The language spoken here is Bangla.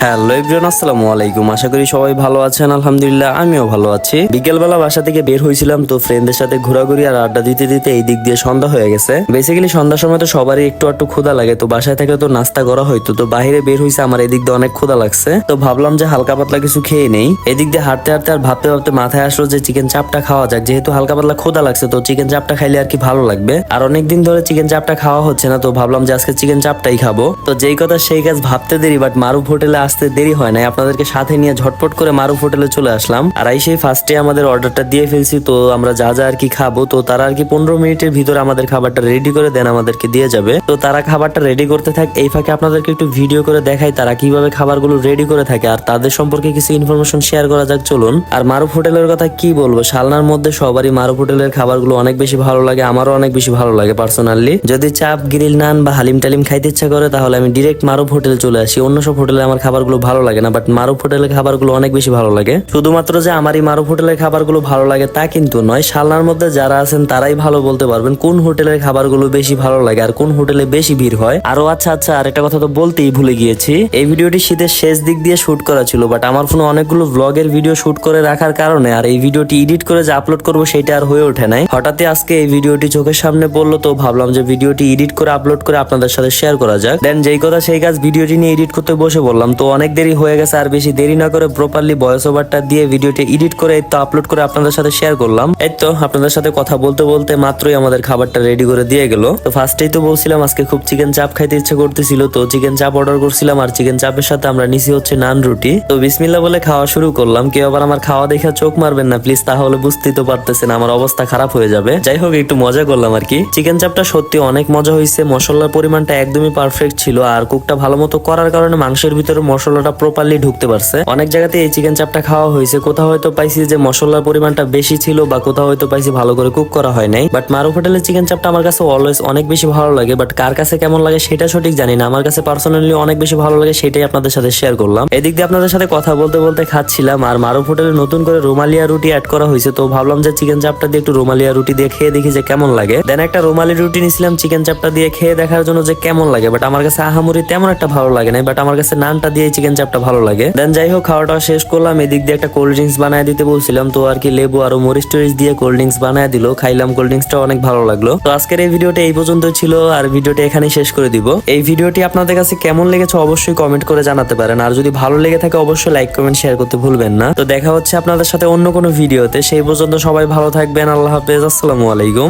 হ্যালো এভরিওয়ান, আসসালামু আলাইকুম। আশা করি সবাই ভালো আছেন। আলহামদুলিল্লাহ আমিও ভালো আছি। বিকেলবেলা বাসা থেকে বের হয়েছিলাম, তো ফ্রেন্ডদের সাথে ঘোরাঘুরি আর আড্ডা দিতে দিতে এই দিক দিয়ে সন্ধ্যা হয়ে গেছে। বেসিক্যালি সন্ধ্যার সময় তো সবারই একটু একটু ক্ষুধা লাগে, তো বাসায় থেকে তো নাস্তা করা হয়তো, তো বাইরে বের হয়েছে, আমার এদিক দিয়ে অনেক ক্ষুধা লাগছে, তো ভাবলাম যে হালকা পাতলা কিছু খেয়ে নেই। এদিক দিয়ে হাঁটতে হাঁটতে আর ভাবতে ভাবতে মাথায় আসলো যে চিকেন চাপটা খাওয়া যাক, যেহেতু হালকা পাতলা ক্ষুধা লাগছে, তো চিকেন চাপটা খাইলে আর কি ভালো লাগবে। আর অনেকদিন ধরে চিকেন চাপটা খাওয়া হচ্ছে না, তো ভাবলাম যে আজকে চিকেন চাপটাই খাবো। তো যেই কথা সেই কাজ, ভাবতে দেরি বাট মারুফ হোটেলে আসতে দেরি হয় না, আপনাদেরকে সাথে নিয়ে ঝটপট করে মারুফ হোটেলে চলে আসলাম। আর সেই ফার্স্টে আমাদের অর্ডারটা দিয়ে ফেলছি, তো আমরা যা যা আর কি খাবো, তো তারা আর কি 15 মিনিটের ভিতরে আমাদের খাবারটা রেডি করে দেন, আমাদেরকে দিয়ে যাবে। তো তারা খাবারটা রেডি করতে থাক, এই ফাঁকে আপনাদেরকে একটু ভিডিও করে দেখাই তারা কিভাবে খাবারগুলো রেডি করে থাকে, আর তাদের সম্পর্কে কিছু ইনফরমেশন শেয়ার করা যাক, চলুন। আর মারুফ হোটেলের কথা কি বলবো, শালনার মধ্যে সবারই মারুফ হোটেলের খাবারগুলো অনেক বেশি ভালো লাগে, আমারও অনেক বেশি ভালো লাগে পার্সোনালি। যদি চাপ, গ্রিল নান বা হালিম টালিম খাইতে ইচ্ছা করে, তাহলে আমি ডিরেক্ট মারুফ হোটেলে চলে আসি। অন্য সব হোটেলে আমার খাবারগুলো ভালো লাগে না, বাট মারুফ হোটেলের খাবারগুলো অনেক বেশি ভালো লাগে। শুধুমাত্র যে আমারই মারুফ হোটেলের খাবারগুলো ভালো লাগে তা কিন্তু নয়, শালনার মধ্যে যারা আছেন তারাই ভালো বলতে পারবেন কোন হোটেলের খাবারগুলো বেশি ভালো লাগে আর কোন হোটেলে বেশি ভিড় হয়। আরো আচ্ছা, আর একটা কথা তো বলতেই ভুলে গিয়েছি, এই ভিডিওটি শীতের শেষ দিক দিয়ে শুট করা ছিল, বাট আমার ফোনে অনেকগুলো ব্লগের ভিডিও শুট করে রাখার কারণে আর এই ভিডিওটি এডিট করে যে আপলোড করবো সেটা আর হয়ে ওঠে নাই। হঠাৎই আজকে এই ভিডিওটি চোখের সামনে পড়লো, তো ভাবলাম যে ভিডিওটি এডিট করে আপলোড করে আপনাদের সাথে শেয়ার করা যাক। দেন যেই কথা সেই কাজ, ভিডিওটি নিয়ে এডিট করতে বসে বললাম, তো অনেক দেরি হয়ে গেছে। আর বেশি দেরি না করে প্রপারলি ভয়েস ওভারটা দিয়ে ভিডিওটি এডিট করে এই তো আপলোড করে আপনাদের সাথে শেয়ার করলাম। এই তো আপনাদের সাথে কথা বলতে বলতে মাত্রই আমাদের খাবারটা রেডি করে দিয়ে গেল। তো ফার্স্টেই তো বলছিলাম আজকে খুব চিকেন চাপ খাইতে ইচ্ছে করতেছিল, তো চিকেন চাপ অর্ডার করছিলাম, আর চিকেন চাপের সাথে আমরা নিছি হচ্ছে নান রুটি। তো বিসমিল্লাহ বলে খাওয়া শুরু করলাম। কেউ আবার আমার খাওয়া দেখে চোখ মারবেন না প্লিজ, তাহলে বুঝতেই তো পারতেছেন আমার অবস্থা খারাপ হয়ে যাবে। যাই হোক, একটু মজা করলাম আর কি। চিকেন চাপটা সত্যি অনেক মজা হয়েছে, মশলার পরিমাণটা একদমই পারফেক্ট ছিল, আর কুকটা ভালো মতো করার কারণে মাংসের ভিতরে মশলাটা প্রপারলি ঢুকতে পারছে। অনেক জায়গাতে এই চিকেন চাপটা খাওয়া হয়েছে, কোথাও হয়তো পাইছি যে মশলার পরিমাণটা বেশি ছিল, বা কোথাও হয়তো পাইছি ভালো করে কুক করা হয় নাই। বাট মারুফ হোটেলের চিকেন চাপটা আমার কাছে অলওয়েজ অনেক বেশি ভালো লাগে, বাট কার কাছে কেমন লাগে সেটা সঠিক জানি না। আমার কাছে পার্সোনালি অনেক বেশি ভালো লাগে, সেটাই আপনাদের সাথে শেয়ার করলাম। এদিক দিয়ে আপনাদের সাথে কথা বলতে বলতে খাচ্ছিলাম, আর মারুফ হোটেলে নতুন করে রুমালিয়া রুটি অ্যাড করা হয়েছে, তো ভাবলাম যে চিকেন চাপটা দিয়ে একটু রুমালিয়া রুটি দিয়ে খেয়ে দেখি যে কেমন লাগে। দেন একটা রুমালি রুটি নিয়েছিলাম চিকেন চাপটা দিয়ে খেয়ে দেখার জন্য যে কেমন লাগে, বাট আমার কাছে আহামরি তেমন একটা ভালো লাগে না, বাট আমার কাছে নানটা দিয়ে চিকেন চাপটা ভালো লাগে। দেন যাই হোক, খাওয়াটা শেষ করলাম। এদিক দিয়ে একটা কোল্ড ড্রিঙ্কস বানায় দিতে বলছিলাম, তো আর কি লেবু আরো মরিচ টরিচ দিয়ে কোল্ড ড্রিঙ্কস বানায় দিল, খাইলাম। কোল্ড ড্রিঙ্কসটা অনেক ভালো লাগলো। তো আজকের এই ভিডিওটা এই পর্যন্ত ছিল, আর ভিডিওটা এখানেই শেষ করে দিব। এই ভিডিওটি আপনাদের কাছে কেমন লেগেছে অবশ্যই কমেন্ট করে জানাতে পারেন, আর যদি ভালো লেগে থাকে অবশ্যই লাইক কমেন্ট শেয়ার করতে ভুলবেন না। তো দেখা হচ্ছে আপনাদের সাথে অন্য কোনো ভিডিওতে, সেই পর্যন্ত সবাই ভালো থাকবেন। আল্লাহ হাফেজ, আসসালামু আলাইকুম।